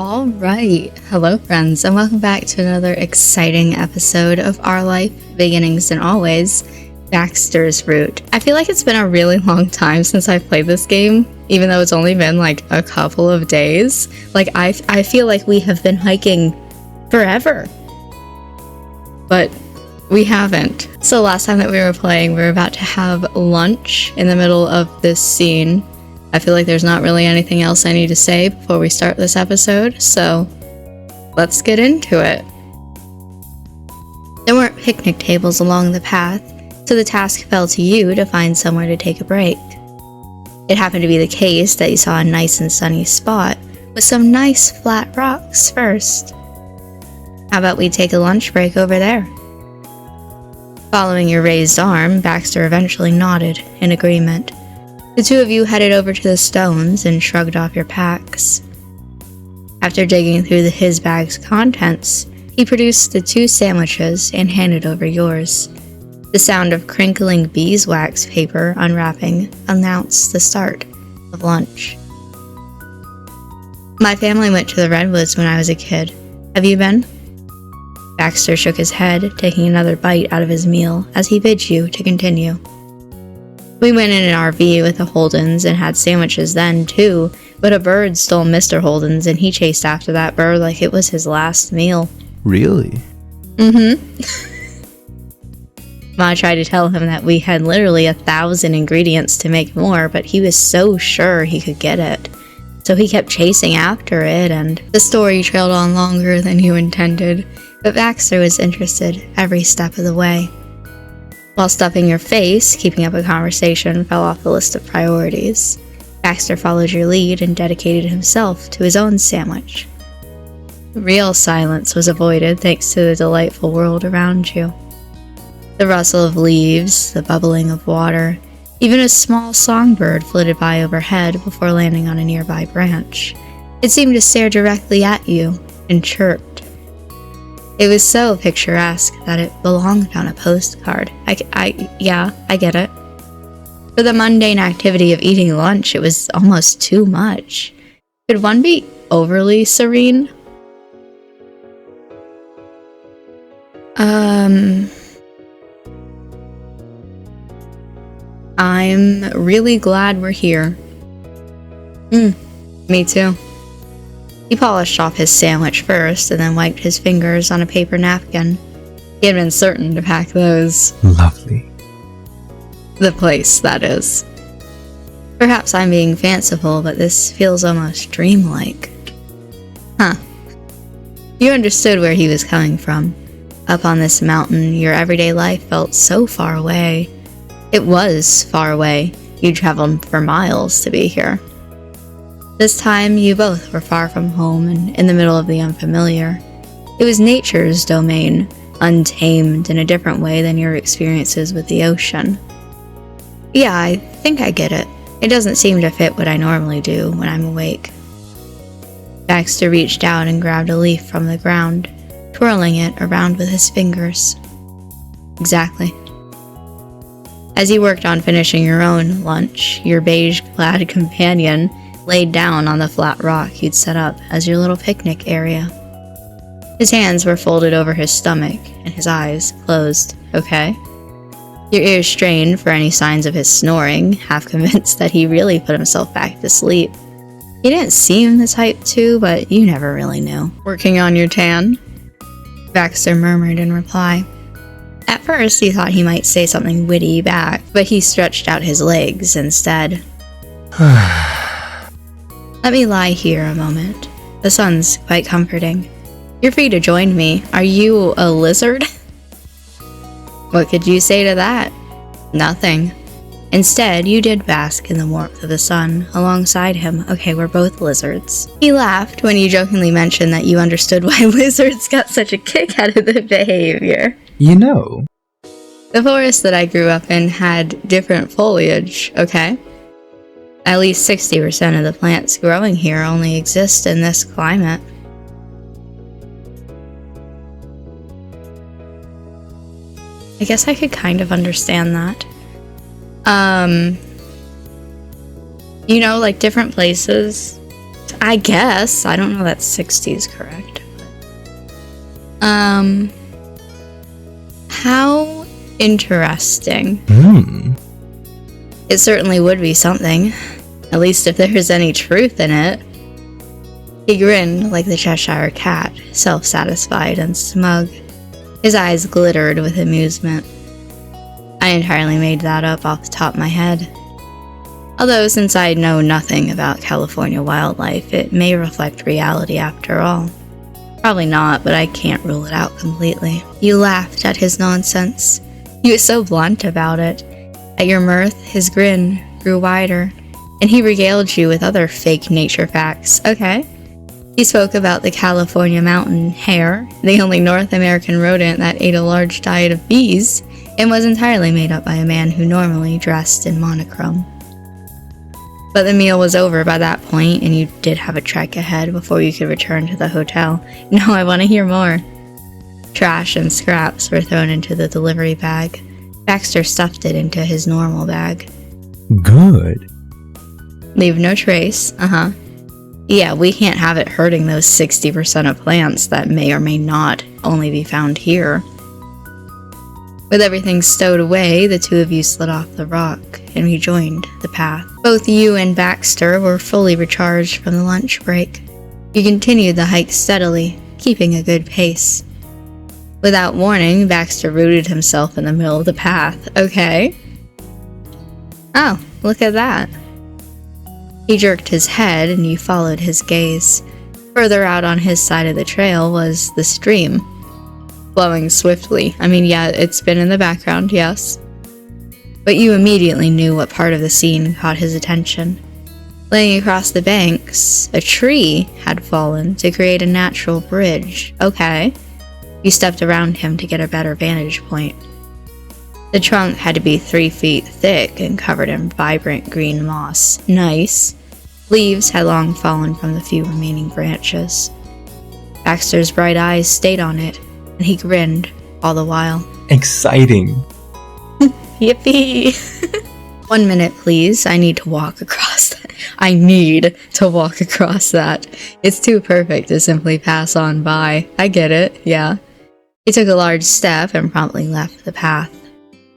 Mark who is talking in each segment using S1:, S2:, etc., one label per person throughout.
S1: All right. Hello, friends, and welcome back to another exciting episode of Our Life, Beginnings and Always, Baxter's Route. I feel like it's been a really long time since I've played this game, even though it's only been like a couple of days. Like, I feel like we have been hiking forever, but we haven't. So last time that we were playing, we were about to have lunch in the middle of this scene. I feel like there's not really anything else I need to say before we start this episode, so let's get into it. There weren't picnic tables along the path, so the task fell to you to find somewhere to take a break. It happened to be the case that you saw a nice and sunny spot with some nice flat rocks first. How about we take a lunch break over there? Following your raised arm, Baxter eventually nodded in agreement. The two of you headed over to the stones and shrugged off your packs. After digging through his bag's contents, he produced the 2 sandwiches and handed over yours. The sound of crinkling beeswax paper unwrapping announced the start of lunch. My family went to the Redwoods when I was a kid. Have you been? Baxter shook his head, taking another bite out of his meal as he bid you to continue. We went in an RV with the Holdens and had sandwiches then, too, but a bird stole Mr. Holden's and he chased after that bird like it was his last meal.
S2: Really?
S1: Mm-hmm. Ma tried to tell him that we had literally 1,000 ingredients to make more, but he was so sure he could get it. So he kept chasing after it, and the story trailed on longer than you intended, but Baxter was interested every step of the way. While stuffing your face, keeping up a conversation fell off the list of priorities. Baxter followed your lead and dedicated himself to his own sandwich. Real silence was avoided thanks to the delightful world around you. The rustle of leaves, the bubbling of water, even a small songbird flitted by overhead before landing on a nearby branch. It seemed to stare directly at you and chirped. It was so picturesque that it belonged on a postcard. I get it. For the mundane activity of eating lunch, it was almost too much. Could one be overly serene? I'm really glad we're here. Me too. He polished off his sandwich first and then wiped his fingers on a paper napkin. He had been certain to pack those.
S2: Lovely.
S1: The place, that is. Perhaps I'm being fanciful, but this feels almost dreamlike. Huh. You understood where he was coming from. Up on this mountain, your everyday life felt so far away. It was far away. You traveled for miles to be here. This time, you both were far from home and in the middle of the unfamiliar. It was nature's domain, untamed in a different way than your experiences with the ocean. Yeah, I think I get it. It doesn't seem to fit what I normally do when I'm awake. Baxter reached out and grabbed a leaf from the ground, twirling it around with his fingers. Exactly. As you worked on finishing your own lunch, your beige-clad companion laid down on the flat rock you'd set up as your little picnic area. His hands were folded over his stomach and his eyes closed. Okay? Your ears strained for any signs of his snoring, half convinced that he really put himself back to sleep. He didn't seem the type to, but you never really knew. Working on your tan? Baxter murmured in reply. At first, you thought he might say something witty back, but he stretched out his legs instead. Let me lie here a moment. The sun's quite comforting. You're free to join me. Are you a lizard? What could you say to that? Nothing. Instead, you did bask in the warmth of the sun alongside him. Okay, we're both lizards. He laughed when you jokingly mentioned that you understood why lizards got such a kick out of the behavior.
S2: You know.
S1: The forest that I grew up in had different foliage, okay? At least 60% of the plants growing here only exist in this climate. I guess I could kind of understand that. You know, like different places I guess. I don't know that 60 is correct. How interesting. It certainly would be something. At least if there's any truth in it. He grinned like the Cheshire Cat, self-satisfied and smug. His eyes glittered with amusement. I entirely made that up off the top of my head. Although, since I know nothing about California wildlife, it may reflect reality after all. Probably not, but I can't rule it out completely. You laughed at his nonsense. He was so blunt about it. At your mirth, his grin grew wider, and he regaled you with other fake nature facts. Okay. He spoke about the California mountain hare, the only North American rodent that ate a large diet of bees, and was entirely made up by a man who normally dressed in monochrome. But the meal was over by that point, and you did have a trek ahead before you could return to the hotel. No, I want to hear more. Trash and scraps were thrown into the delivery bag. Baxter stuffed it into his normal bag.
S2: Good.
S1: Leave no trace, Yeah, we can't have it hurting those 60% of plants that may or may not only be found here. With everything stowed away, the two of you slid off the rock and rejoined the path. Both you and Baxter were fully recharged from the lunch break. You continued the hike steadily, keeping a good pace. Without warning, Baxter rooted himself in the middle of the path. Okay. Oh, look at that. He jerked his head and you followed his gaze. Further out on his side of the trail was the stream, flowing swiftly. I mean, yeah, it's been in the background, yes. But you immediately knew what part of the scene caught his attention. Laying across the banks, a tree had fallen to create a natural bridge. Okay. You stepped around him to get a better vantage point. The trunk had to be 3 feet thick and covered in vibrant green moss. Nice. Leaves had long fallen from the few remaining branches. Baxter's bright eyes stayed on it, and he grinned all the while.
S2: Exciting.
S1: Yippee! 1 minute, please. I need to walk across that. I need to walk across that. It's too perfect to simply pass on by. I get it, yeah. He took a large step and promptly left the path.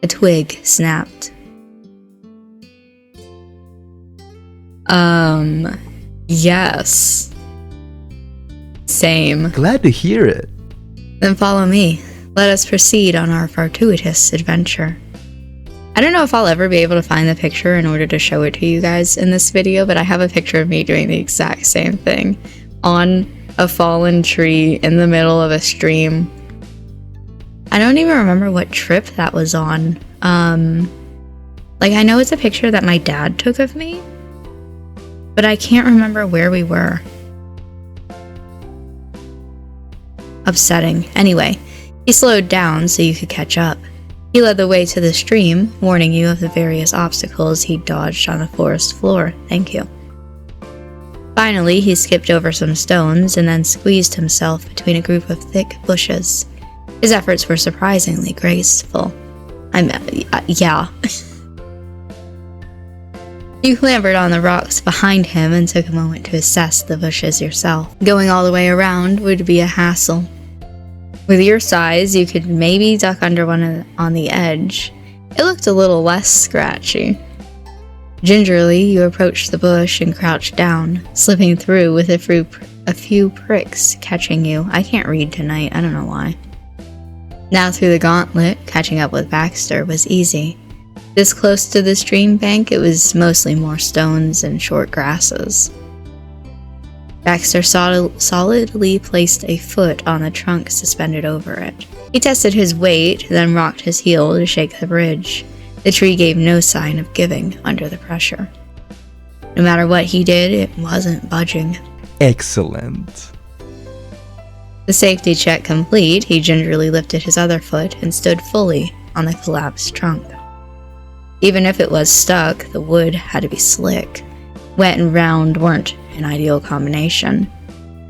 S1: A twig snapped. Yes. Same.
S2: Glad to hear it.
S1: Then follow me. Let us proceed on our fortuitous adventure. I don't know if I'll ever be able to find the picture in order to show it to you guys in this video, but I have a picture of me doing the exact same thing. On a fallen tree in the middle of a stream. I don't even remember what trip that was on. I know it's a picture that my dad took of me, but I can't remember where we were. Upsetting. Anyway, he slowed down so you could catch up. He led the way to the stream, warning you of the various obstacles he dodged on the forest floor. Thank you. Finally, he skipped over some stones and then squeezed himself between a group of thick bushes. His efforts were surprisingly graceful. Yeah. You clambered on the rocks behind him and took a moment to assess the bushes yourself. Going all the way around would be a hassle. With your size, you could maybe duck under one on the edge. It looked a little less scratchy. Gingerly, you approached the bush and crouched down, slipping through with a few pricks catching you. I can't read tonight, I don't know why. Now through the gauntlet, catching up with Baxter was easy. This close to the stream bank, it was mostly more stones and short grasses. Baxter solidly placed a foot on the trunk suspended over it. He tested his weight, then rocked his heel to shake the bridge. The tree gave no sign of giving under the pressure. No matter what he did, it wasn't budging.
S2: Excellent.
S1: The safety check complete, he gingerly lifted his other foot and stood fully on the collapsed trunk. Even if it was stuck, the wood had to be slick. Wet and round weren't an ideal combination.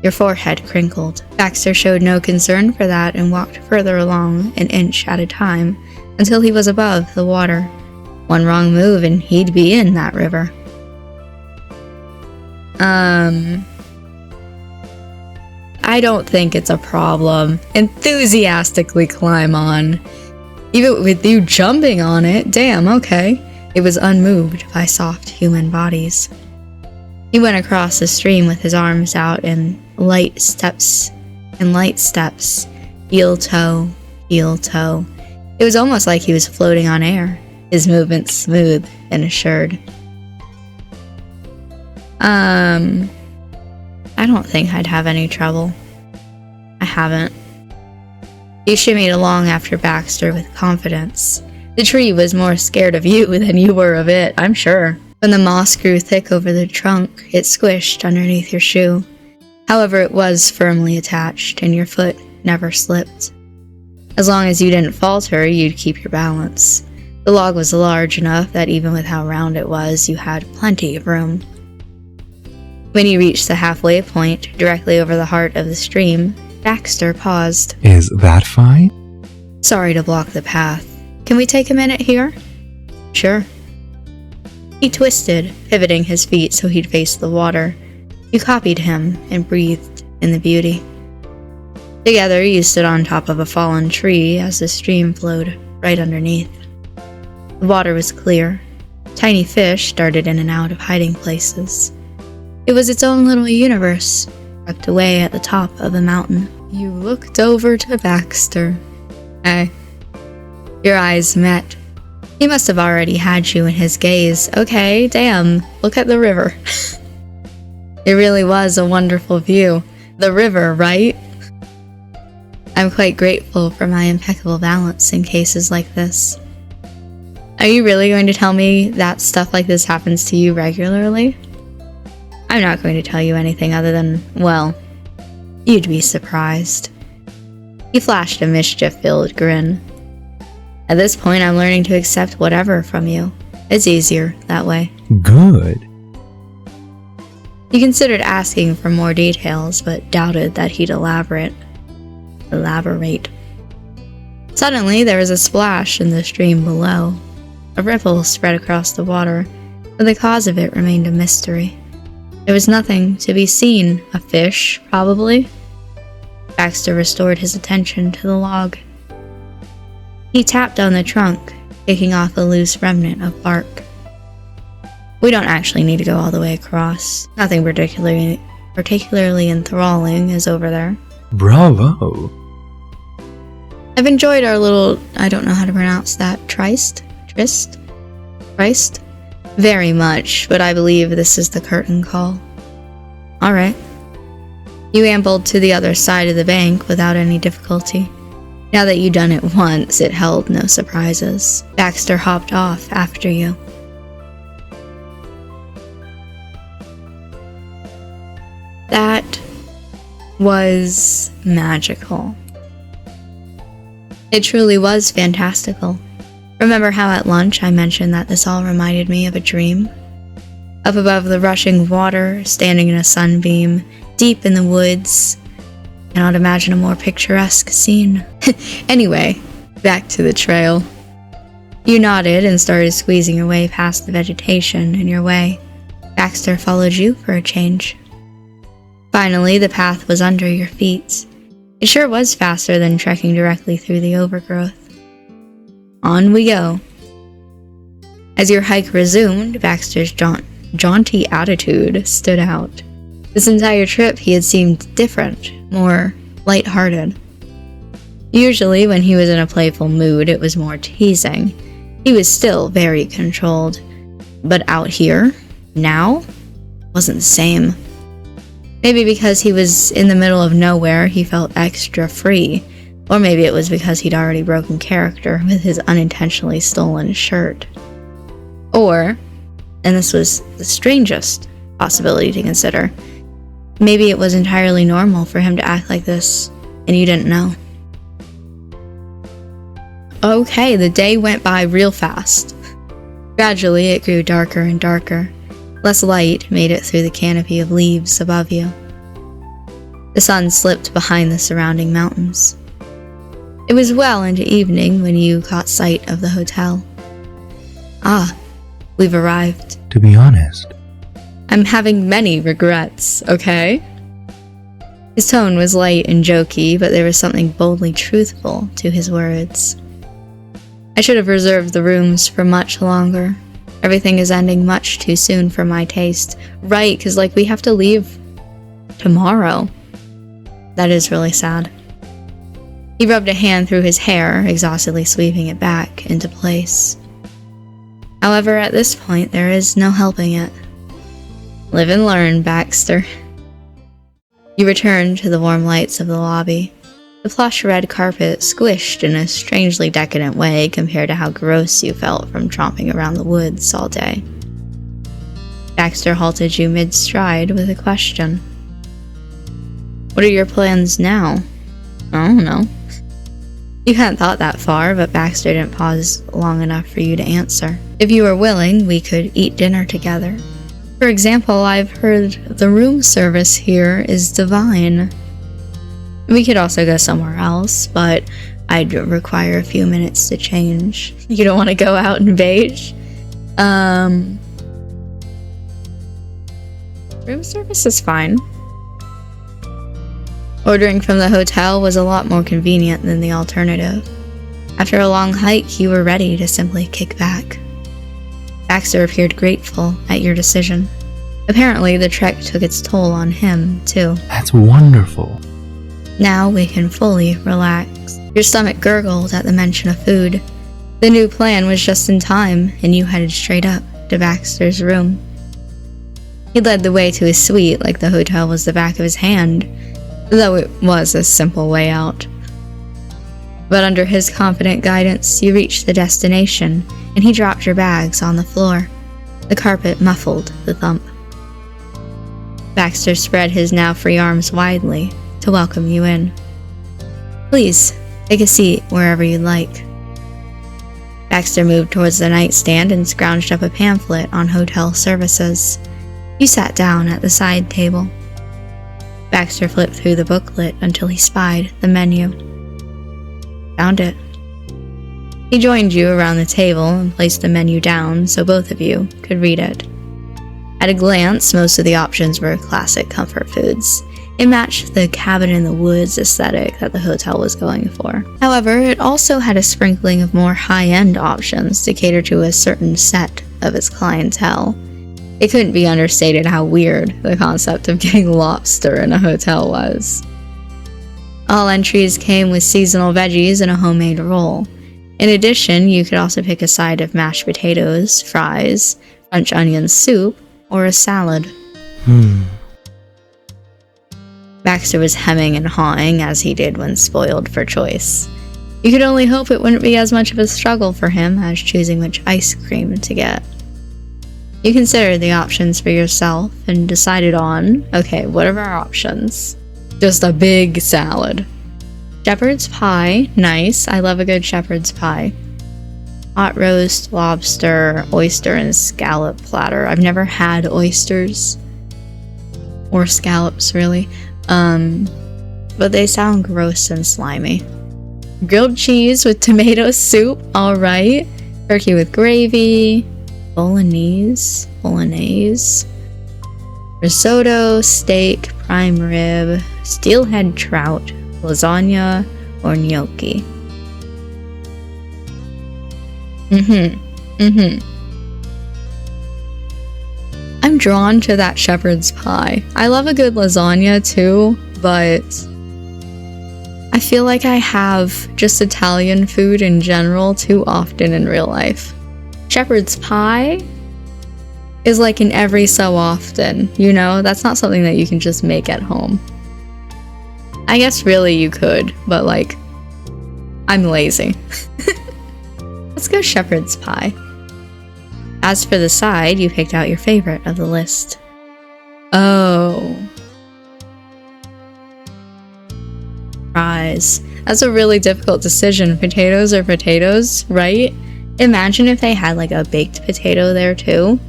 S1: Your forehead crinkled. Baxter showed no concern for that and walked further along, an inch at a time, until he was above the water. One wrong move and he'd be in that river. I don't think it's a problem. Enthusiastically climb on. Even with you jumping on it, damn, okay. It was unmoved by soft human bodies. He went across the stream with his arms out in light steps, heel toe, heel toe. It was almost like he was floating on air, his movements smooth and assured. I don't think I'd have any trouble. I haven't. He shimmied along after Baxter with confidence. The tree was more scared of you than you were of it, I'm sure. When the moss grew thick over the trunk, it squished underneath your shoe. However, it was firmly attached, and your foot never slipped. As long as you didn't falter, you'd keep your balance. The log was large enough that even with how round it was, you had plenty of room. When you reached the halfway point, directly over the heart of the stream, Baxter paused.
S2: Is that fine?
S1: Sorry to block the path. Can we take a minute here? Sure. He twisted, pivoting his feet so he'd face the water. You copied him and breathed in the beauty. Together, you stood on top of a fallen tree as the stream flowed right underneath. The water was clear. Tiny fish darted in and out of hiding places. It was its own little universe, tucked away at the top of a mountain. You looked over to Baxter. Hey. Your eyes met. He must have already had you in his gaze. Okay, damn, look at the river. It really was a wonderful view. The river, right? I'm quite grateful for my impeccable balance in cases like this. Are you really going to tell me that stuff like this happens to you regularly? I'm not going to tell you anything other than, well, you'd be surprised. He flashed a mischief-filled grin. At this point, I'm learning to accept whatever from you. It's easier that way.
S2: Good.
S1: He considered asking for more details, but doubted that he'd elaborate. Suddenly, there was a splash in the stream below. A ripple spread across the water, but the cause of it remained a mystery. There was nothing to be seen. A fish, probably? Baxter restored his attention to the log. He tapped on the trunk, taking off a loose remnant of bark. We don't actually need to go all the way across. Nothing particularly enthralling is over there.
S2: Bravo.
S1: I've enjoyed our little, I don't know how to pronounce that, tryst? Very much, but I believe this is the curtain call. Alright. You ambled to the other side of the bank without any difficulty. Now that you'd done it once, it held no surprises. Baxter hopped off after you. That was magical. It truly was fantastical. Remember how at lunch I mentioned that this all reminded me of a dream? Up above the rushing water, standing in a sunbeam, deep in the woods. Cannot imagine a more picturesque scene. Anyway, back to the trail. You nodded and started squeezing your way past the vegetation in your way. Baxter followed you for a change. Finally, the path was under your feet. It sure was faster than trekking directly through the overgrowth. On we go. As your hike resumed, Baxter's jaunty attitude stood out. This entire trip he had seemed different, more light-hearted. Usually, when he was in a playful mood, it was more teasing. He was still very controlled. But out here, now, wasn't the same. Maybe because he was in the middle of nowhere, he felt extra free. Or maybe it was because he'd already broken character with his unintentionally stolen shirt. Or, and this was the strangest possibility to consider, maybe it was entirely normal for him to act like this, and you didn't know. Okay, the day went by real fast. Gradually, it grew darker and darker. Less light made it through the canopy of leaves above you. The sun slipped behind the surrounding mountains. It was well into evening when you caught sight of the hotel. Ah, we've arrived.
S2: To be honest,
S1: I'm having many regrets, okay? His tone was light and jokey, but there was something boldly truthful to his words. I should have reserved the rooms for much longer. Everything is ending much too soon for my taste. Right, because like we have to leave tomorrow. That is really sad. He rubbed a hand through his hair, exhaustedly sweeping it back into place. However, at this point, there is no helping it. Live and learn, Baxter. You return to the warm lights of the lobby. The plush red carpet squished in a strangely decadent way compared to how gross you felt from tromping around the woods all day. Baxter halted you mid-stride with a question. What are your plans now? I don't know. You hadn't thought that far, but Baxter didn't pause long enough for you to answer. If you were willing, we could eat dinner together. For example, I've heard the room service here is divine. We could also go somewhere else, but I'd require a few minutes to change. You don't want to go out in beige? Room service is fine. Ordering from the hotel was a lot more convenient than the alternative. After a long hike, you were ready to simply kick back. Baxter appeared grateful at your decision. Apparently, the trek took its toll on him, too.
S2: That's wonderful.
S1: Now we can fully relax. Your stomach gurgled at the mention of food. The new plan was just in time, and you headed straight up to Baxter's room. He led the way to his suite like the hotel was the back of his hand, though it was a simple way out. But under his confident guidance, you reached the destination, and he dropped your bags on the floor. The carpet muffled the thump. Baxter spread his now free arms widely to welcome you in. Please, take a seat wherever you'd like. Baxter moved towards the nightstand and scrounged up a pamphlet on hotel services. You sat down at the side table. Baxter flipped through the booklet until he spied the menu. Found it. He joined you around the table and placed the menu down so both of you could read it. At a glance, most of the options were classic comfort foods. It matched the cabin in the woods aesthetic that the hotel was going for. However, it also had a sprinkling of more high-end options to cater to a certain set of its clientele. It couldn't be understated how weird the concept of getting lobster in a hotel was. All entries came with seasonal veggies and a homemade roll. In addition, you could also pick a side of mashed potatoes, fries, French onion soup, or a salad. Baxter was hemming and hawing as he did when spoiled for choice. You could only hope it wouldn't be as much of a struggle for him as choosing which ice cream to get. You considered the options for yourself and decided on, okay, what are our options? Just a big salad. Shepherd's pie, nice. I love a good shepherd's pie. Hot roast, lobster, oyster, and scallop platter. I've never had oysters. Or scallops, really. But they sound gross and slimy. Grilled cheese with tomato soup, alright. Turkey with gravy. Bolognese. Risotto, steak, prime rib, steelhead trout, lasagna, or gnocchi. I'm drawn to that shepherd's pie. I love a good lasagna too, but I feel like I have just Italian food in general too often in real life. Shepherd's pie is like an every so often, you know? That's not something that you can just make at home. I guess really you could, but like, I'm lazy. Let's go shepherd's pie. As for the side, you picked out your favorite of the list. Oh. Fries. That's a really difficult decision. Potatoes are potatoes, right? Imagine if they had like a baked potato there too.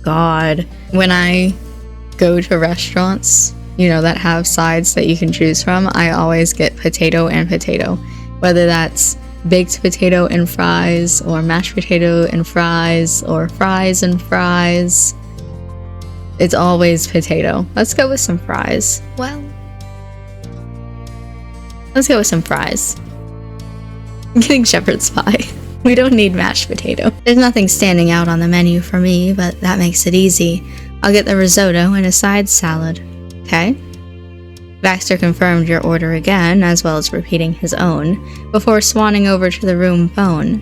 S1: God. When I go to restaurants, you know, that have sides that you can choose from, I always get potato and potato. Whether that's baked potato and fries, or mashed potato and fries, or fries and fries. It's always potato. Let's go with some fries. Well, Let's go with some fries. I'm getting shepherd's pie. We don't need mashed potato. There's nothing standing out on the menu for me, but that makes it easy. I'll get the risotto and a side salad. Okay? Baxter confirmed your order again, as well as repeating his own, before swanning over to the room phone.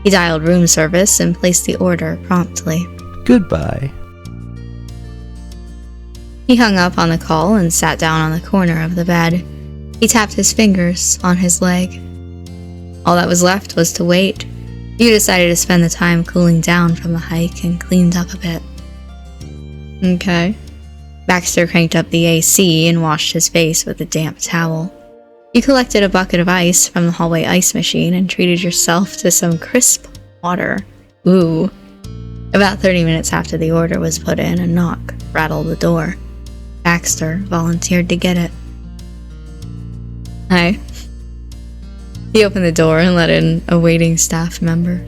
S1: He dialed room service and placed the order promptly.
S2: Goodbye.
S1: He hung up on the call and sat down on the corner of the bed. He tapped his fingers on his leg. All that was left was to wait. You decided to spend the time cooling down from the hike and cleaned up a bit. Okay. Baxter cranked up the AC and washed his face with a damp towel. You collected a bucket of ice from the hallway ice machine and treated yourself to some crisp water. Ooh. About 30 minutes after the order was put in, a knock rattled the door. Baxter volunteered to get it. Hi. He opened the door and let in a waiting staff member.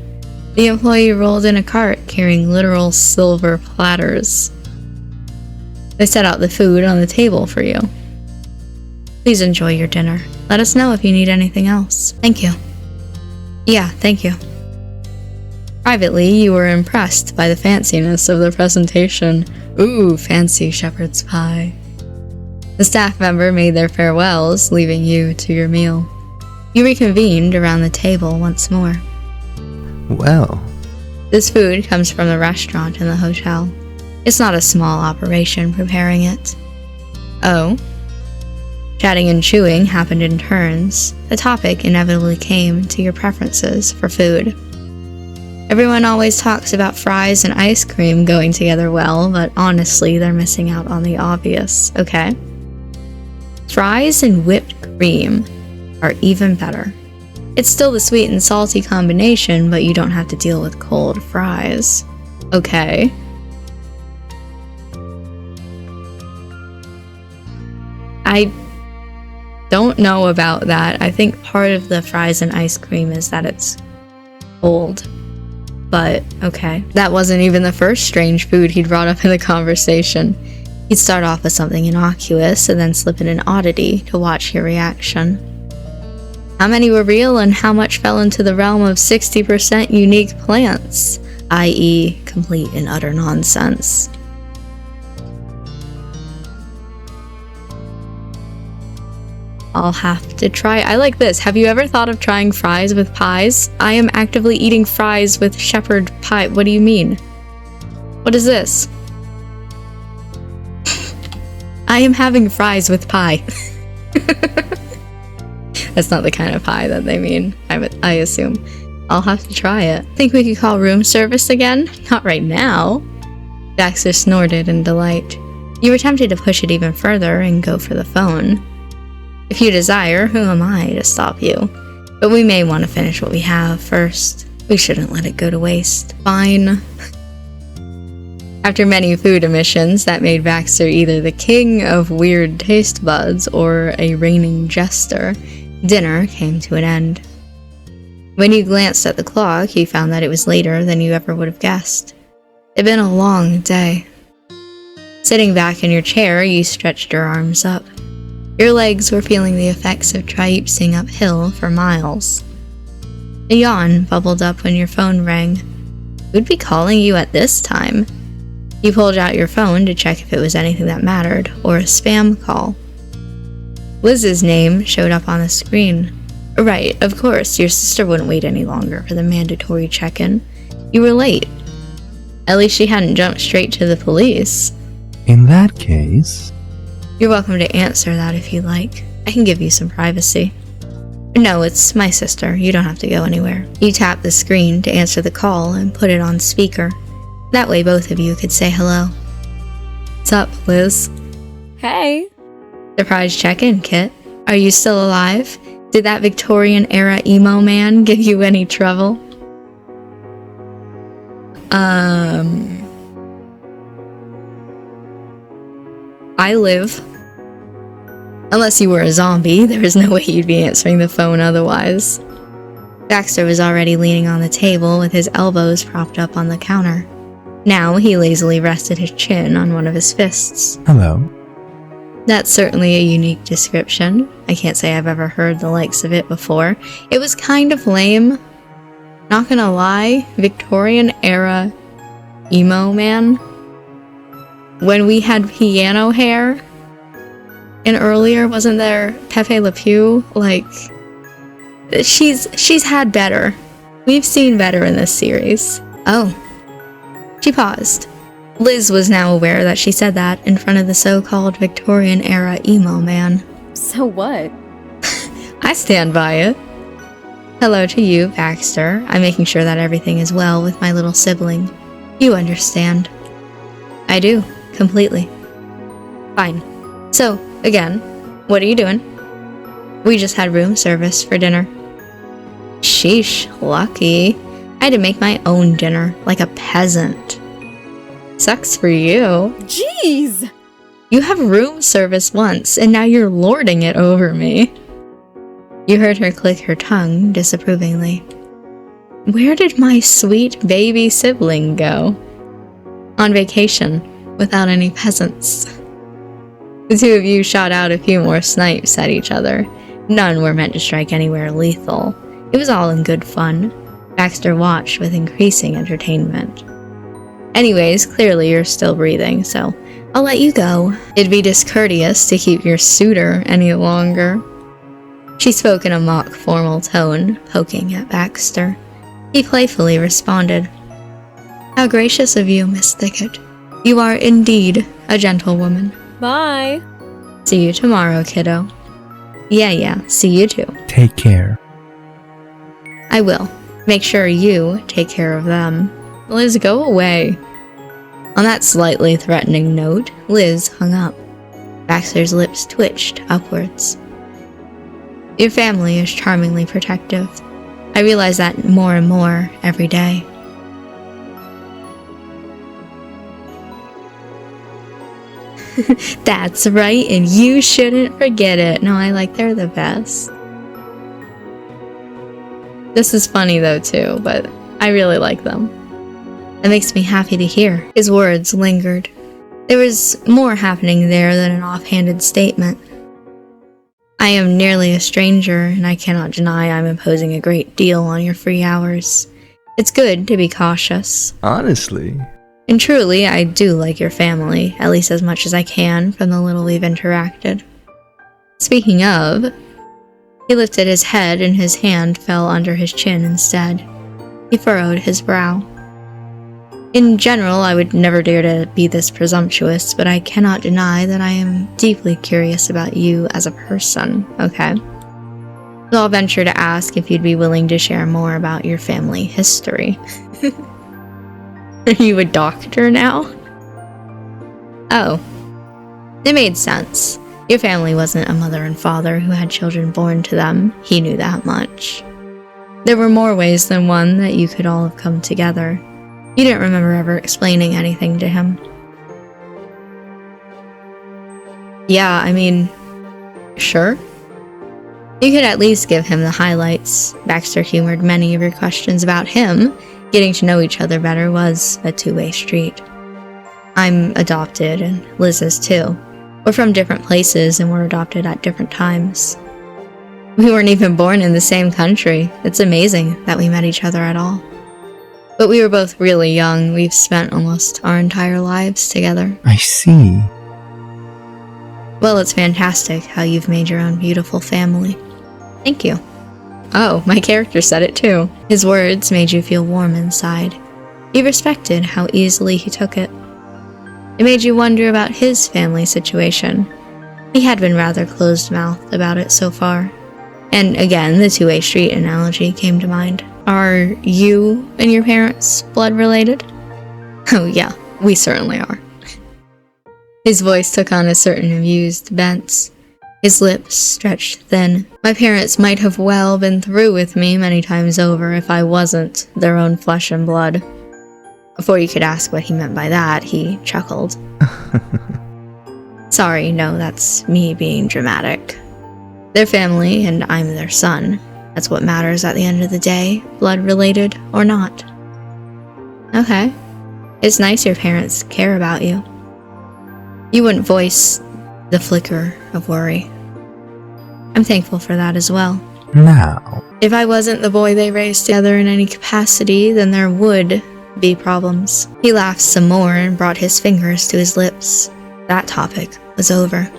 S1: The employee rolled in a cart carrying literal silver platters. They set out the food on the table for you. Please enjoy your dinner. Let us know if you need anything else. Thank you. Yeah, thank you. Privately, you were impressed by the fanciness of the presentation. Ooh, fancy shepherd's pie. The staff member made their farewells, leaving you to your meal. You reconvened around the table once more.
S2: Well,
S1: this food comes from the restaurant in the hotel. It's not a small operation preparing it. Oh? Chatting and chewing happened in turns. The topic inevitably came to your preferences for food. Everyone always talks about fries and ice cream going together well, but honestly, they're missing out on the obvious, okay? Fries and whipped cream are even better. It's still the sweet and salty combination, but you don't have to deal with cold fries. Okay. I don't know about that. I think part of the fries and ice cream is that it's cold. But, okay. That wasn't even the first strange food he'd brought up in the conversation. He'd start off with something innocuous and then slip in an oddity to watch your reaction. How many were real and how much fell into the realm of 60% unique plants, i.e. complete and utter nonsense? I'll have to try. I like this. Have you ever thought of trying fries with pies? I am actively eating fries with shepherd pie. What do you mean? What is this? I am having fries with pie. That's not the kind of pie that they mean, I assume. I'll have to try it. Think we could call room service again? Not right now. Baxter snorted in delight. You were tempted to push it even further and go for the phone. If you desire, who am I to stop you? But we may want to finish what we have first. We shouldn't let it go to waste. Fine. After many food omissions that made Baxter either the king of weird taste buds or a reigning jester, dinner came to an end. When you glanced at the clock, you found that it was later than you ever would have guessed. It'd been a long day. Sitting back in your chair, you stretched your arms up. Your legs were feeling the effects of traipsing uphill for miles. A yawn bubbled up when your phone rang. Who'd be calling you at this time? You pulled out your phone to check if it was anything that mattered, or a spam call. Liz's name showed up on the screen. Right, of course, your sister wouldn't wait any longer for the mandatory check-in. You were late. At least she hadn't jumped straight to the police.
S2: In that case...
S1: You're welcome to answer that if you like. I can give you some privacy. No, it's my sister. You don't have to go anywhere. You tapped the screen to answer the call and put it on speaker. That way both of you could say hello. What's up, Liz? Hey. Surprise check-in, Kit. Are you still alive? Did that Victorian-era emo man give you any trouble? I live. Unless you were a zombie, there is no way you'd be answering the phone otherwise. Baxter was already leaning on the table with his elbows propped up on the counter. Now he lazily rested his chin on one of his fists.
S2: Hello.
S1: That's certainly a unique description. I can't say I've ever heard the likes of it before. It was kind of lame. Not gonna lie, Victorian era emo man. When we had piano hair, and earlier, wasn't there Pepe Le Pew? Like, she's had better. We've seen better in this series. Oh. She paused. Liz was now aware that she said that in front of the so-called Victorian-era emo man.
S3: So what?
S1: I stand by it. Hello to you, Baxter. I'm making sure that everything is well with my little sibling. You understand. I do, completely. Fine. So, again, what are you doing? We just had room service for dinner. Sheesh, lucky. I had to make my own dinner, like a peasant. Sucks for you.
S3: Jeez!
S1: You have room service once, and now you're lording it over me. You heard her click her tongue disapprovingly. Where did my sweet baby sibling go? On vacation, without any peasants. The two of you shot out a few more snipes at each other. None were meant to strike anywhere lethal. It was all in good fun. Baxter watched with increasing entertainment. Anyways, clearly you're still breathing, so I'll let you go. It'd be discourteous to keep your suitor any longer. She spoke in a mock formal tone, poking at Baxter. He playfully responded. How gracious of you, Miss Thicket. You are indeed a gentlewoman.
S3: Bye.
S1: See you tomorrow, kiddo. Yeah, see you too.
S2: Take care.
S1: I will. Make sure you take care of them. Liz, go away. On that slightly threatening note, Liz hung up. Baxter's lips twitched upwards. Your family is charmingly protective. I realize that more and more every day. That's right, and you shouldn't forget it. No, they're the best. This is funny though too, but I really like them. It makes me happy to hear. His words lingered. There was more happening there than an offhanded statement. I am nearly a stranger, and I cannot deny I'm imposing a great deal on your free hours. It's good to be cautious.
S2: Honestly.
S1: And truly, I do like your family, at least as much as I can from the little we've interacted. Speaking of, he lifted his head and his hand fell under his chin instead. He furrowed his brow. In general, I would never dare to be this presumptuous, but I cannot deny that I am deeply curious about you as a person, okay? So I'll venture to ask if you'd be willing to share more about your family history. Are you a doctor now? Oh. It made sense. Your family wasn't a mother and father who had children born to them. He knew that much. There were more ways than one that you could all have come together. You didn't remember ever explaining anything to him. Yeah, I mean, sure. You could at least give him the highlights. Baxter humored many of your questions about him. Getting to know each other better was a two-way street. I'm adopted, and Liz is too. We're from different places, and we're adopted at different times. We weren't even born in the same country. It's amazing that we met each other at all. But we were both really young. We've spent almost our entire lives together.
S2: I see.
S1: Well, it's fantastic how you've made your own beautiful family. Thank you. Oh, my character said it too. His words made you feel warm inside. You respected how easily he took it. It made you wonder about his family situation. He had been rather closed-mouthed about it so far. And again, the two-way street analogy came to mind. Are you and your parents blood-related? Oh yeah, we certainly are. His voice took on a certain amused bent. His lips stretched thin. My parents might have well been through with me many times over if I wasn't their own flesh and blood. Before you could ask what he meant by that, he chuckled. Sorry, no, that's me being dramatic. They're family, and I'm their son. That's what matters at the end of the day, blood-related or not. Okay. It's nice your parents care about you. You wouldn't voice the flicker of worry. I'm thankful for that as well.
S2: Now,
S1: If I wasn't the boy they raised together in any capacity, then there would be problems. He laughed some more and brought his fingers to his lips. That topic was over.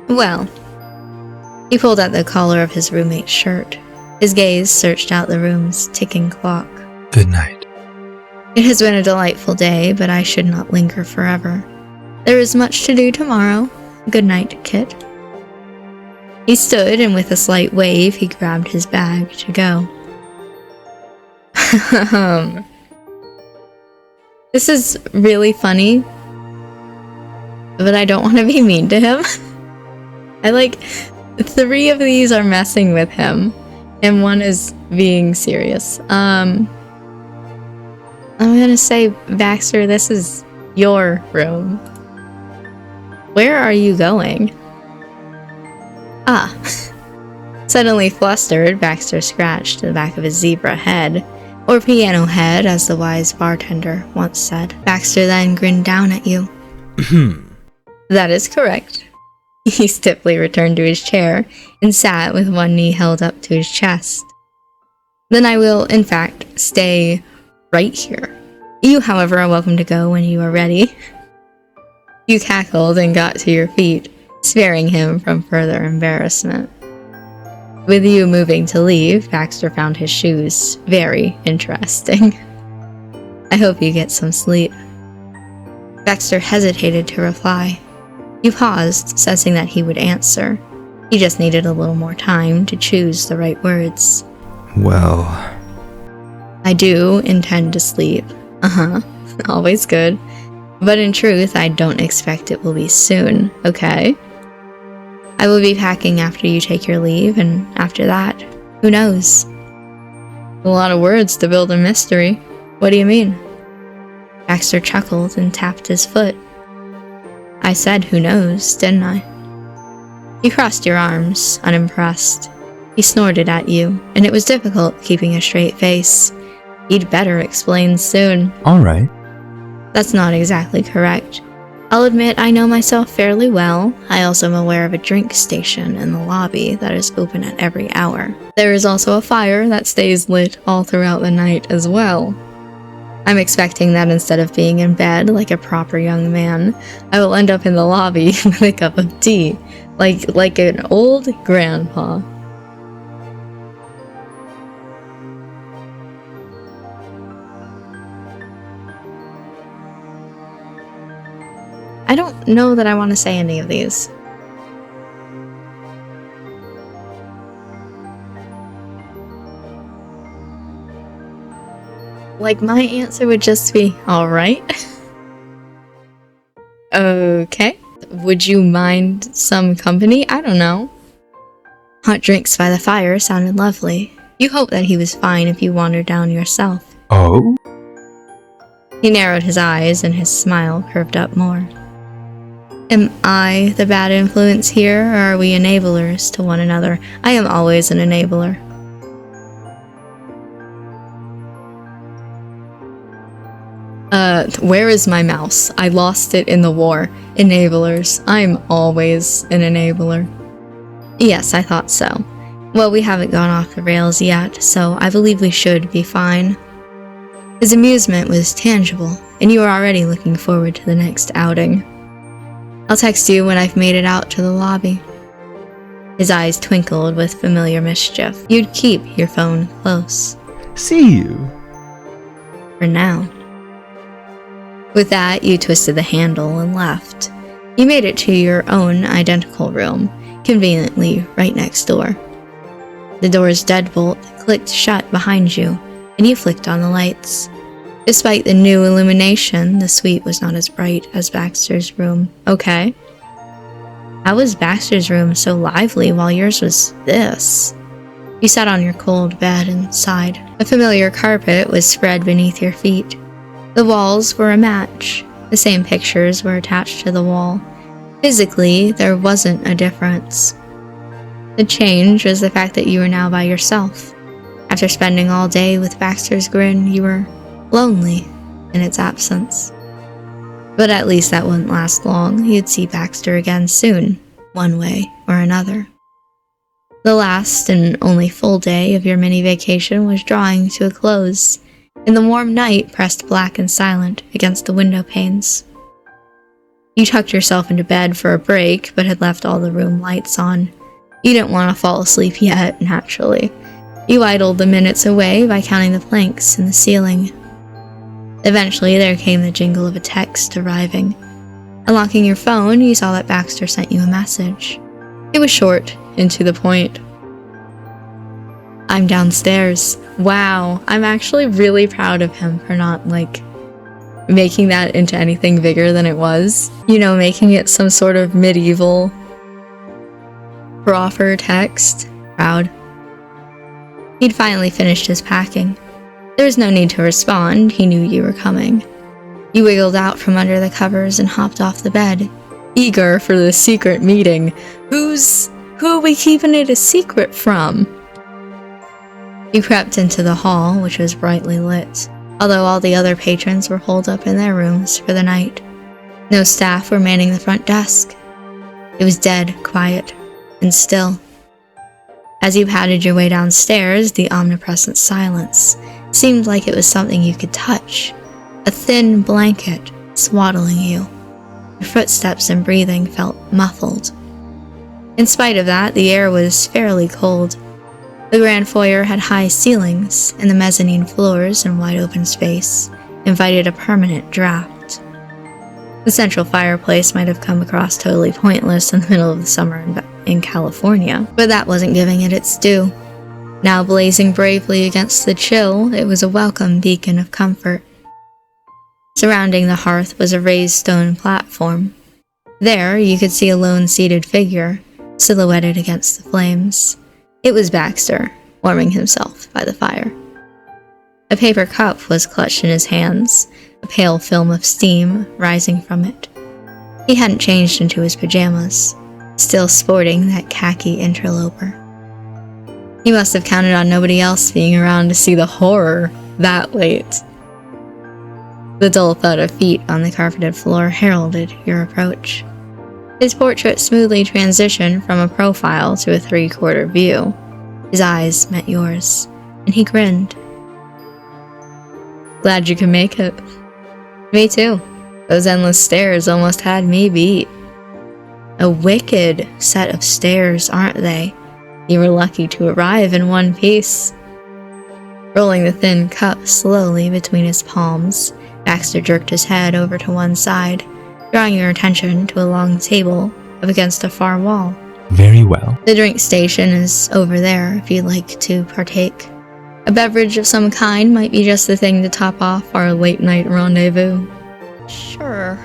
S1: Well, he pulled at the collar of his roommate's shirt. His gaze searched out the room's ticking clock.
S2: good night.
S1: It has been a delightful day, but I should not linger forever. There is much to do tomorrow. Good night, Kit. He stood, and with a slight wave, he grabbed his bag to go. This is really funny, but I don't want to be mean to him. Three of these are messing with him, and one is being serious. I'm gonna say, Baxter, this is your room. Where are you going? Ah. Suddenly flustered, Baxter scratched the back of his zebra head, or piano head, as the wise bartender once said. Baxter then grinned down at you. That is correct. He stiffly returned to his chair and sat with one knee held up to his chest. Then I will, in fact, stay right here. You, however, are welcome to go when you are ready. You cackled and got to your feet, sparing him from further embarrassment. With you moving to leave, Baxter found his shoes very interesting. I hope you get some sleep. Baxter hesitated to reply. You paused, sensing that he would answer. He just needed a little more time to choose the right words.
S2: Well,
S1: I do intend to sleep. Always good. But in truth, I don't expect it will be soon, okay? I will be packing after you take your leave, and after that, who knows? A lot of words to build a mystery. What do you mean? Baxter chuckled and tapped his foot. I said who knows, didn't I? You crossed your arms, unimpressed. He snorted at you, and it was difficult keeping a straight face. He'd better explain soon.
S2: alright.
S1: That's not exactly correct. I'll admit I know myself fairly well. I also am aware of a drink station in the lobby that is open at every hour. There is also a fire that stays lit all throughout the night as well. I'm expecting that instead of being in bed like a proper young man, I will end up in the lobby with a cup of tea, like an old grandpa. I don't know that I want to say any of these. Like, my answer would just be, alright. Okay. Would you mind some company? I don't know. Hot drinks by the fire sounded lovely. You hoped that he was fine if you wandered down yourself.
S2: Oh?
S1: He narrowed his eyes and his smile curved up more. Am I the bad influence here, or are we enablers to one another? I am always an enabler. Where is my mouse? I lost it in the war. Enablers. I'm always an enabler. Yes, I thought so. Well, we haven't gone off the rails yet, so I believe we should be fine. His amusement was tangible, and you are already looking forward to the next outing. I'll text you when I've made it out to the lobby. His eyes twinkled with familiar mischief. You'd keep your phone close.
S2: See you.
S1: For now. With that, you twisted the handle and left. You made it to your own identical room, conveniently right next door. The door's deadbolt clicked shut behind you, and you flicked on the lights. Despite the new illumination, the suite was not as bright as Baxter's room. Okay. How was Baxter's room so lively while yours was this? You sat on your cold bed and sighed. A familiar carpet was spread beneath your feet. The walls were a match. The same pictures were attached to the wall. Physically, there wasn't a difference. The change was the fact that you were now by yourself. After spending all day with Baxter's grin, you were lonely in its absence. But at least that wouldn't last long. You'd see Baxter again soon, one way or another. The last and only full day of your mini vacation was drawing to a close, and the warm night pressed black and silent against the window panes. You tucked yourself into bed for a break, but had left all the room lights on. You didn't want to fall asleep yet, naturally. You idled the minutes away by counting the planks in the ceiling. Eventually, there came the jingle of a text arriving. Unlocking your phone, you saw that Baxter sent you a message. It was short and to the point. I'm downstairs. Wow, I'm actually really proud of him for not, making that into anything bigger than it was. You know, making it some sort of medieval proffer text. Proud. He'd finally finished his packing. There was no need to respond, he knew you were coming. You wiggled out from under the covers and hopped off the bed, eager for the secret meeting. Who are we keeping it a secret from? You crept into the hall, which was brightly lit, although all the other patrons were holed up in their rooms for the night. No staff were manning the front desk. It was dead, quiet, and still. As you padded your way downstairs, the omnipresent silence seemed like it was something you could touch, a thin blanket swaddling you. Your footsteps and breathing felt muffled. In spite of that, the air was fairly cold. The grand foyer had high ceilings, and the mezzanine floors and wide open space invited a permanent draft. The central fireplace might have come across totally pointless in the middle of the summer in California, but that wasn't giving it its due. Now blazing bravely against the chill, it was a welcome beacon of comfort. Surrounding the hearth was a raised stone platform. There, you could see a lone seated figure, silhouetted against the flames. It was Baxter, warming himself by the fire. A paper cup was clutched in his hands, a pale film of steam rising from it. He hadn't changed into his pajamas, still sporting that khaki interloper. He must have counted on nobody else being around to see the horror that late. The dull thud of feet on the carpeted floor heralded your approach. His portrait smoothly transitioned from a profile to a three-quarter view. His eyes met yours, and he grinned. Glad you could make it. Me too. Those endless stairs almost had me beat. A wicked set of stairs, aren't they? You were lucky to arrive in one piece. Rolling the thin cup slowly between his palms, Baxter jerked his head over to one side, drawing your attention to a long table up against a far wall.
S2: Very well.
S1: The drink station is over there if you'd like to partake. A beverage of some kind might be just the thing to top off our late-night rendezvous. Sure.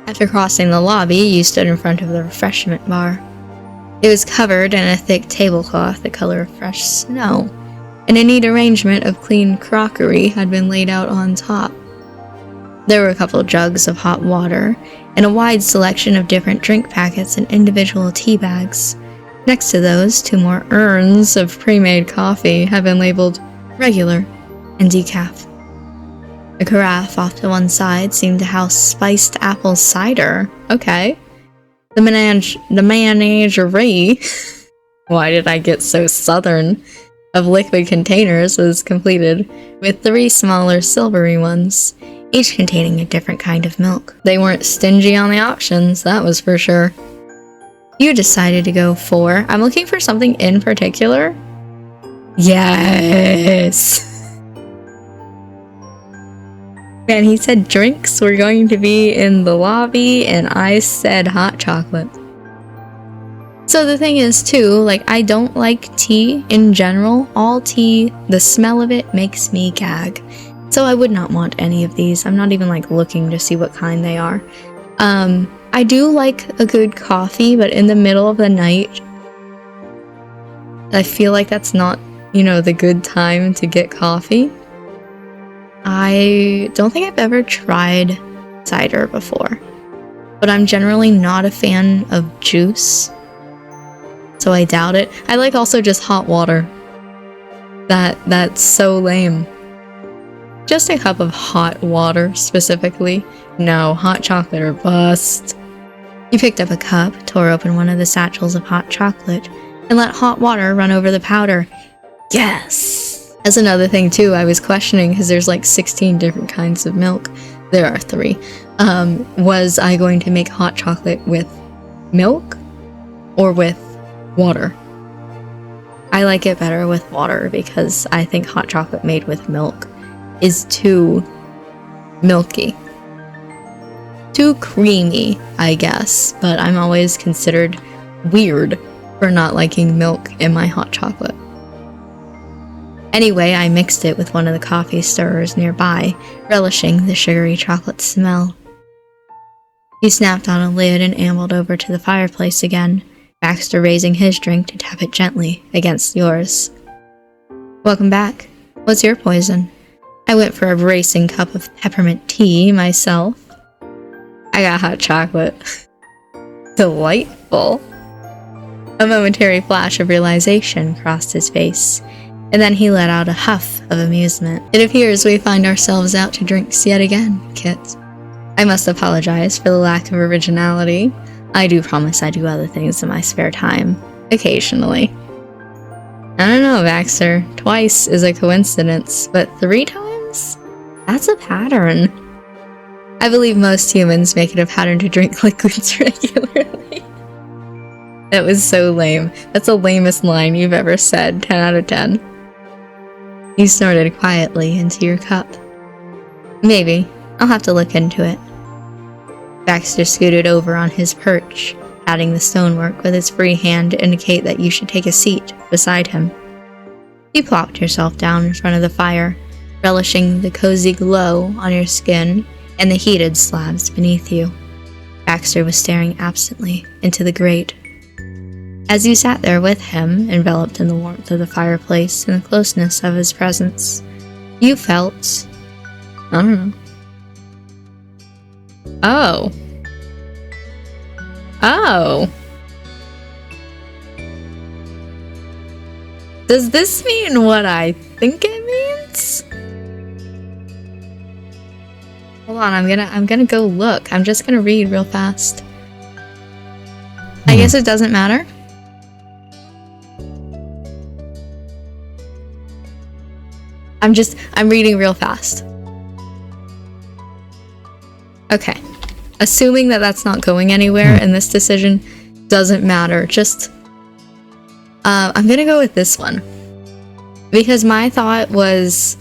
S1: After crossing the lobby, you stood in front of the refreshment bar. It was covered in a thick tablecloth the color of fresh snow, and a neat arrangement of clean crockery had been laid out on top. There were a couple of jugs of hot water, and a wide selection of different drink packets and individual tea bags. Next to those, 2 more urns of pre-made coffee had been labeled regular and decaf. A carafe off to one side seemed to house spiced apple cider. Okay. The menagerie, why did I get so southern, of liquid containers was completed with 3 smaller silvery ones, each containing a different kind of milk. They weren't stingy on the options, that was for sure. You decided to go for, I'm looking for something in particular. Yes! And he said drinks were going to be in the lobby, and I said hot chocolate. So the thing is too, I don't like tea in general. All tea, the smell of it makes me gag. So I would not want any of these. I'm not even looking to see what kind they are. I do like a good coffee, but in the middle of the night, I feel like that's not, the good time to get coffee. I don't think I've ever tried cider before, but I'm generally not a fan of juice, so I doubt it. I like also just hot water. That's so lame. Just a cup of hot water, specifically. No, hot chocolate or bust. He picked up a cup, tore open one of the satchels of hot chocolate, and let hot water run over the powder. Yes! That's another thing too, I was questioning, because there's like 16 different kinds of milk. There are 3. Was I going to make hot chocolate with milk or with water? I like it better with water because I think hot chocolate made with milk is too milky. Too creamy, I guess, but I'm always considered weird for not liking milk in my hot chocolate. Anyway, I mixed it with one of the coffee stirrers nearby, relishing the sugary chocolate smell. He snapped on a lid and ambled over to the fireplace again, Baxter raising his drink to tap it gently against yours. Welcome back. What's your poison? I went for a racing cup of peppermint tea myself. I got hot chocolate. Delightful. A momentary flash of realization crossed his face, and then he let out a huff of amusement. It appears we find ourselves out to drinks yet again, Kit. I must apologize for the lack of originality. I do promise I do other things in my spare time, occasionally. I don't know, Baxter. Twice is a coincidence, but 3 times? That's a pattern. I believe most humans make it a pattern to drink liquids regularly. That was so lame. That's the lamest line you've ever said. 10 out of 10. You snorted quietly into your cup. Maybe. I'll have to look into it. Baxter scooted over on his perch, patting the stonework with his free hand to indicate that you should take a seat beside him. You plopped yourself down in front of the fire, relishing the cozy glow on your skin and the heated slabs beneath you. Baxter was staring absently into the grate. As you sat there with him, enveloped in the warmth of the fireplace and the closeness of his presence, you felt... I don't know. Oh. Oh. Does this mean what I think it means? Hold on, I'm gonna go look. I'm just gonna read real fast. I guess it doesn't matter. I'm reading real fast. Okay. Assuming that that's not going anywhere and this decision doesn't matter, just... I'm gonna go with this one. Because my thought was...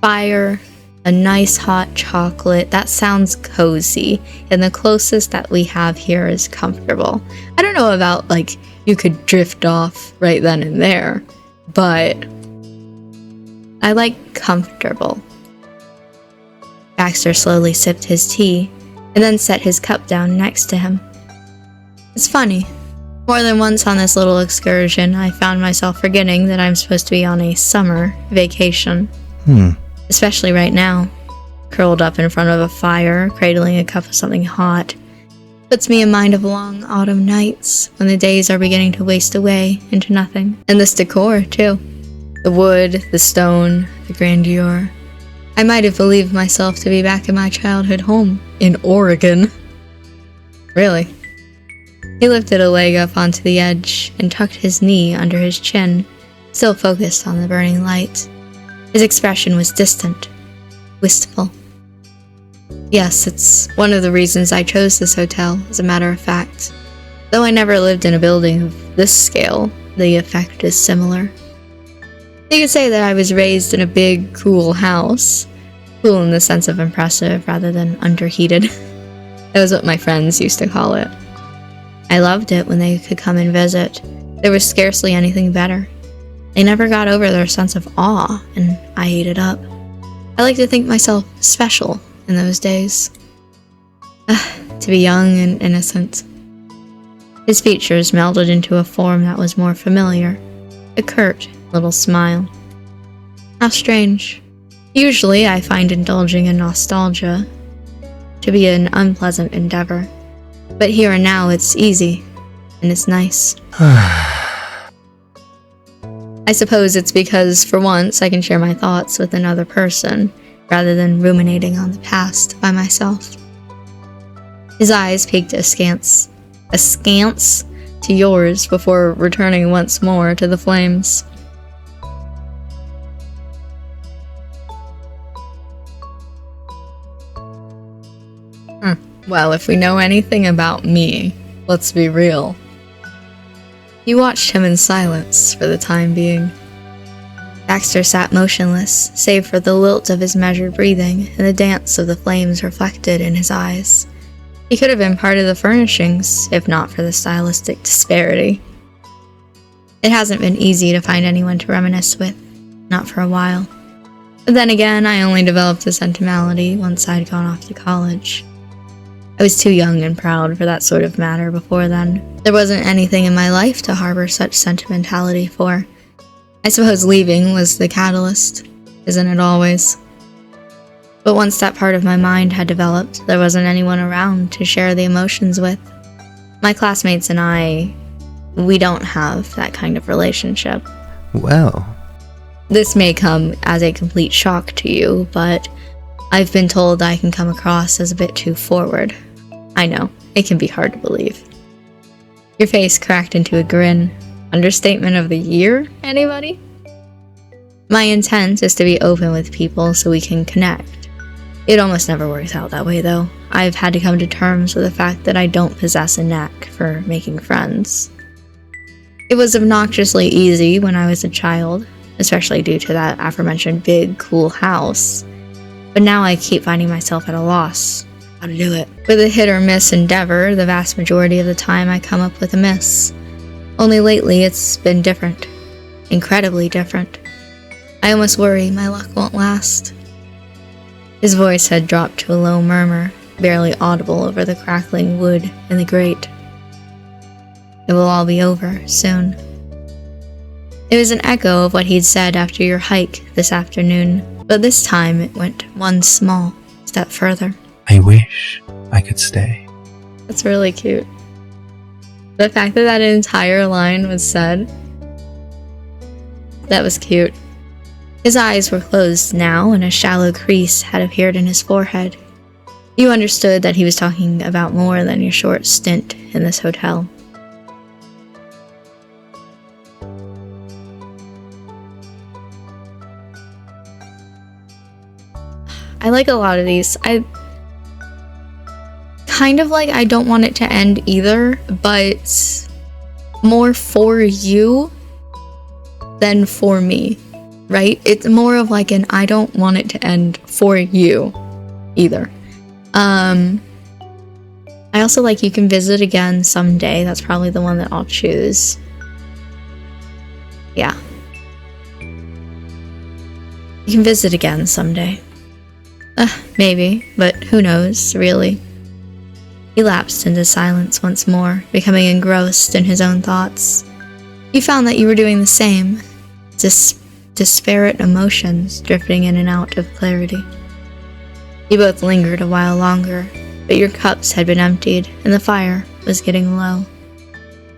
S1: fire, a nice hot chocolate, that sounds cozy. And the closest that we have here is comfortable. I don't know about, like, you could drift off right then and there. But... I like comfortable. Baxter slowly sipped his tea, and then set his cup down next to him. It's funny. More than once on this little excursion, I found myself forgetting that I'm supposed to be on a summer vacation. Especially right now. Curled up in front of a fire, cradling a cup of something hot. Puts me in mind of long autumn nights, when the days are beginning to waste away into nothing. And this decor, too. The wood, the stone, the grandeur. I might have believed myself to be back in my childhood home, in Oregon. Really. He lifted a leg up onto the edge and tucked his knee under his chin, still focused on the burning light. His expression was distant, wistful. Yes, it's one of the reasons I chose this hotel, as a matter of fact. Though I never lived in a building of this scale, the effect is similar. You could say that I was raised in a big, cool house. Cool in the sense of impressive rather than underheated. That was what my friends used to call it. I loved it when they could come and visit. There was scarcely anything better. They never got over their sense of awe, and I ate it up. I like to think myself special in those days. To be young and innocent. His features melded into a form that was more familiar. A curt little smile. How strange. Usually I find indulging in nostalgia to be an unpleasant endeavor. But here and now it's easy, and it's nice. I I suppose it's because, for once, I can share my thoughts with another person, rather than ruminating on the past by myself. His eyes peeked askance to yours before returning once more to the flames. Well, if we know anything about me, let's be real. You watched him in silence for the time being. Baxter sat motionless, save for the lilt of his measured breathing and the dance of the flames reflected in his eyes. He could have been part of the furnishings, if not for the stylistic disparity. It hasn't been easy to find anyone to reminisce with, not for a while. But then again, I only developed a sentimentality once I'd gone off to college. I was too young and proud for that sort of matter before then. There wasn't anything in my life to harbor such sentimentality for. I suppose leaving was the catalyst, isn't it always? But once that part of my mind had developed, there wasn't anyone around to share the emotions with. My classmates and I, we don't have that kind of relationship.
S2: Well,
S1: This may come as a complete shock to you, but I've been told I can come across as a bit too forward. I know, it can be hard to believe. Your face cracked into a grin. Understatement of the year, anybody? My intent is to be open with people so we can connect. It almost never works out that way, though. I've had to come to terms with the fact that I don't possess a knack for making friends. It was obnoxiously easy when I was a child, especially due to that aforementioned big, cool house. But now I keep finding myself at a loss how to do it. With a hit or miss endeavor, the vast majority of the time I come up with a miss. Only lately it's been different. Incredibly different. I almost worry my luck won't last. His voice had dropped to a low murmur, barely audible over the crackling wood in the grate. It will all be over soon. It was an echo of what he'd said after your hike this afternoon, but this time it went one small step further.
S2: I wish I could stay.
S1: That's really cute. The fact that that entire line was said, that was cute. His eyes were closed now, and a shallow crease had appeared in his forehead. You understood that he was talking about more than your short stint in this hotel. I like a lot of these. I don't want it to end either, but more for you than for me, right? It's more of like an I don't want it to end for you either. I also like you can visit again someday. That's probably the one that I'll choose. Yeah. You can visit again someday. Maybe, but who knows, really. He lapsed into silence once more, becoming engrossed in his own thoughts. You found that you were doing the same, disparate emotions drifting in and out of clarity. You both lingered a while longer, but your cups had been emptied, and the fire was getting low.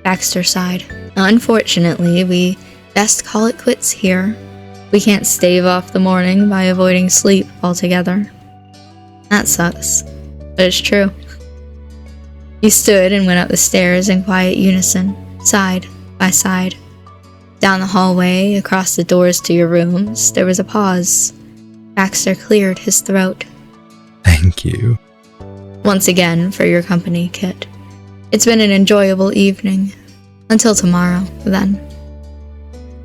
S1: Baxter sighed. Unfortunately, we best call it quits here. We can't stave off the morning by avoiding sleep altogether. That sucks, but it's true. You stood and went up the stairs in quiet unison, side by side. Down the hallway, across the doors to your rooms, there was a pause. Baxter cleared his throat.
S2: Thank you.
S1: Once again for your company, Kit. It's been an enjoyable evening. Until tomorrow, then.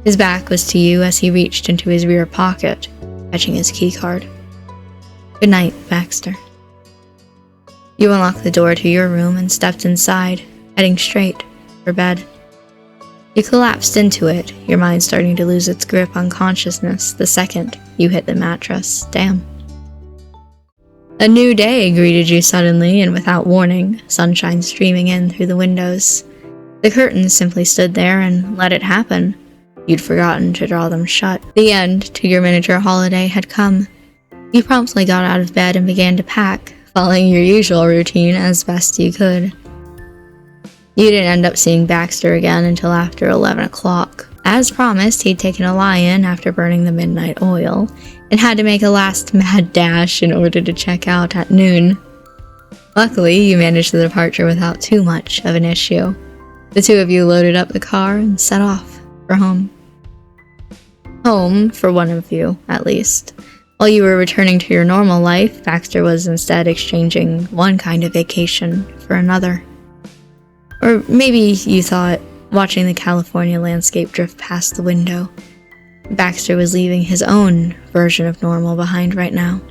S1: His back was to you as he reached into his rear pocket, fetching his keycard. Good night, Baxter. You unlocked the door to your room and stepped inside, heading straight for bed. You collapsed into it, your mind starting to lose its grip on consciousness the second you hit the mattress. Damn. A new day greeted you suddenly and without warning, sunshine streaming in through the windows. The curtains simply stood there and let it happen. You'd forgotten to draw them shut. The end to your miniature holiday had come. You promptly got out of bed and began to pack, following your usual routine as best you could. You didn't end up seeing Baxter again until after 11 o'clock, As promised, he'd taken a lie-in after burning the midnight oil, and had to make a last mad dash in order to check out at noon. Luckily, you managed the departure without too much of an issue. The two of you loaded up the car and set off for home. Home, for one of you, at least. While you were returning to your normal life, Baxter was instead exchanging one kind of vacation for another. Or maybe you thought, watching the California landscape drift past the window, Baxter was leaving his own version of normal behind right now.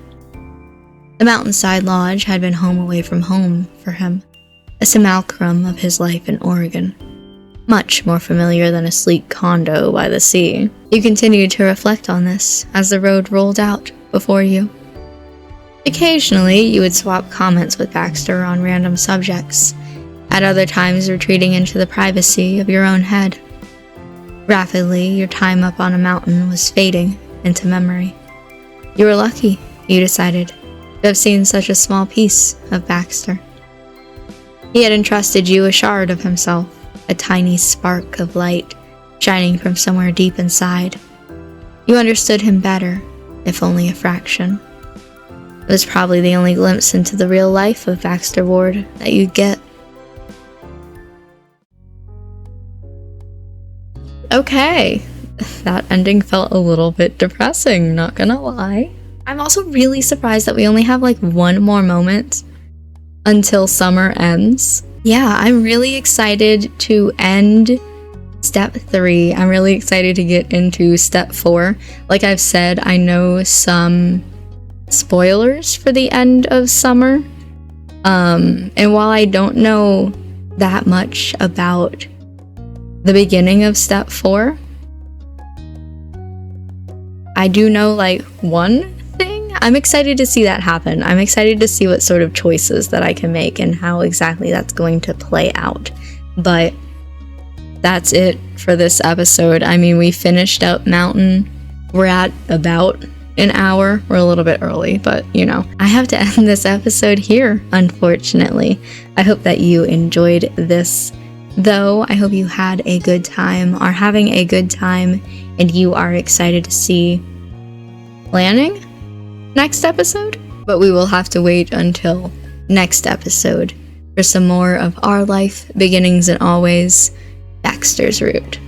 S1: The mountainside lodge had been home away from home for him, a simulacrum of his life in Oregon. Much more familiar than a sleek condo by the sea. You continued to reflect on this as the road rolled out before you. Occasionally, you would swap comments with Baxter on random subjects, at other times retreating into the privacy of your own head. Rapidly, your time up on a mountain was fading into memory. You were lucky, you decided, to have seen such a small piece of Baxter. He had entrusted you a shard of himself, a tiny spark of light shining from somewhere deep inside. You understood him better, if only a fraction. It was probably the only glimpse into the real life of Baxter Ward that you'd get. Okay, that ending felt a little bit depressing, not gonna lie. I'm also really surprised that we only have like one more moment until summer ends. Yeah, I'm really excited to end step 3. I'm really excited to get into step 4. Like I've said, I know some spoilers for the end of summer. And while I don't know that much about the beginning of step 4, I do know like one thing. I'm excited to see that happen. I'm excited to see what sort of choices that I can make and how exactly that's going to play out. But that's it for this episode. I mean, we finished up Mountain. We're at about an hour. We're a little bit early, but you know, I have to end this episode here, unfortunately. I hope that you enjoyed this, though. I hope you had a good time, are having a good time, and you are excited to see planning next episode. But we will have to wait until next episode for some more of our life, beginnings and always Baxter's Route.